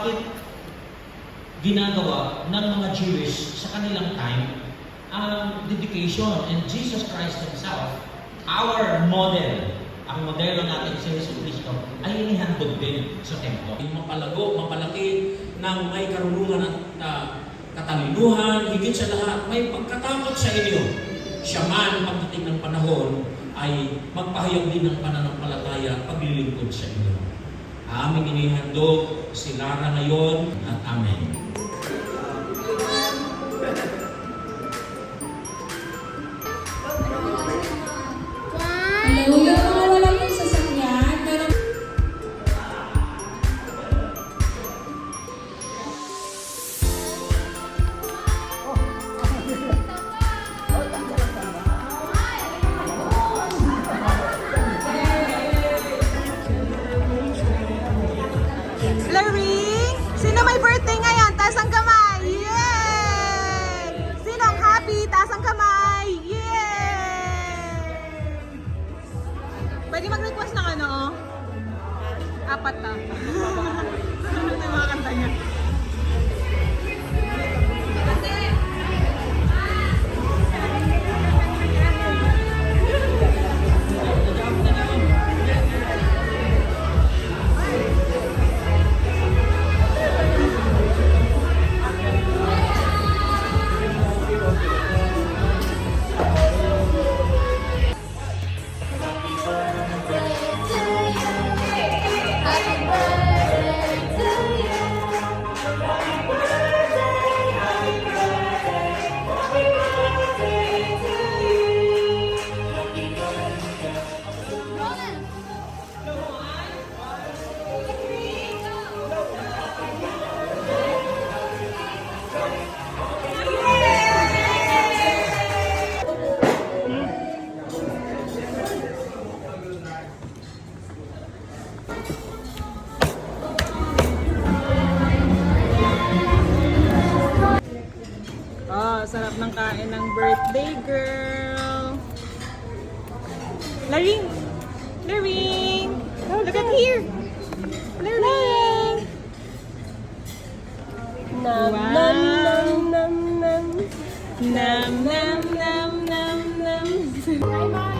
bakit ginagawa ng mga Jewish sa kanilang time ang dedication. And Jesus Christ Himself, our model, ang modelo natin si Jesus Cristo, ay inihandog din sa templo. Mapalago, mapalaki ng may karunungan at katalinuhan, higit sa lahat, may pagkatakot sa inyo. Siya man, pagdating ng panahon, ay magpahayag din ng pananampalataya at paglilingkod sa inyo. Aming inihandog si Lara ngayon at amen. Hello, yung mga walang yung sasakyan, meron. Larry, sino may birthday ngayon? Taas ang kamay! Yay! Sino ang happy? Taas ang kamay! Yay! Pwede mag-request ng ano, oh? 4 na. Ano yung mga kanta niya? Sarap ng kain ng birthday girl. Laring! Laring! Oh, look at here! Laring! Nam, wow. Nam, nam, nam, nam, nam, nam, nam, nam. Hi, Mama!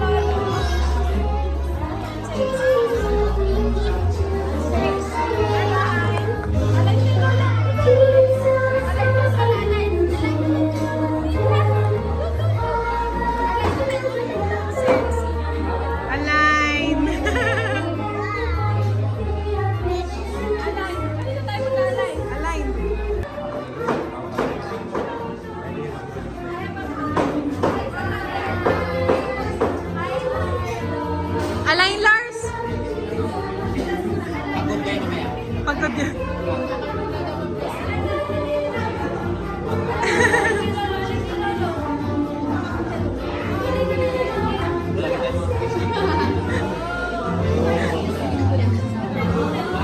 Align, Lars! Pagod kayo mamaya. Pagod yan.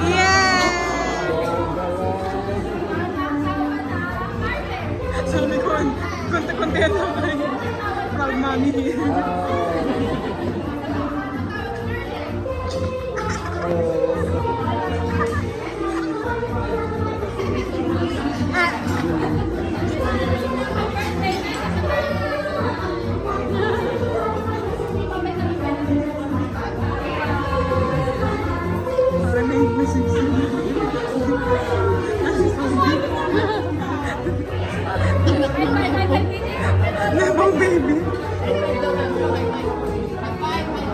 Yeah! Sabi ko, konti-konti naman. Proud mommy here. Nebang baby.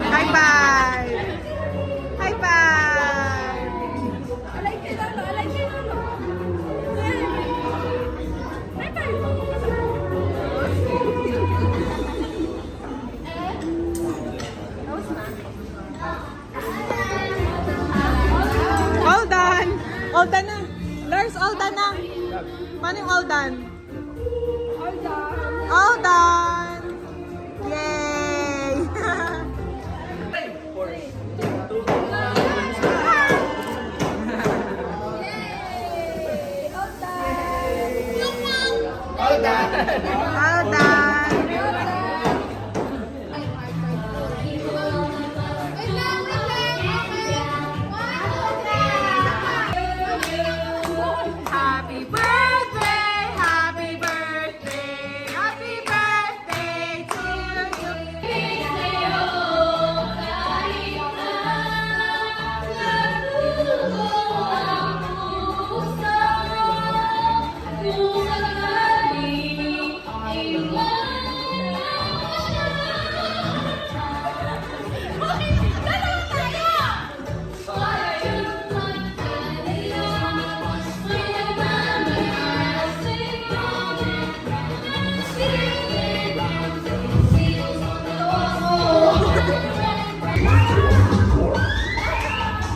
High five. High five. All done. All done na. Lars, all done na. Paano yung all done? All done! Yay! All done!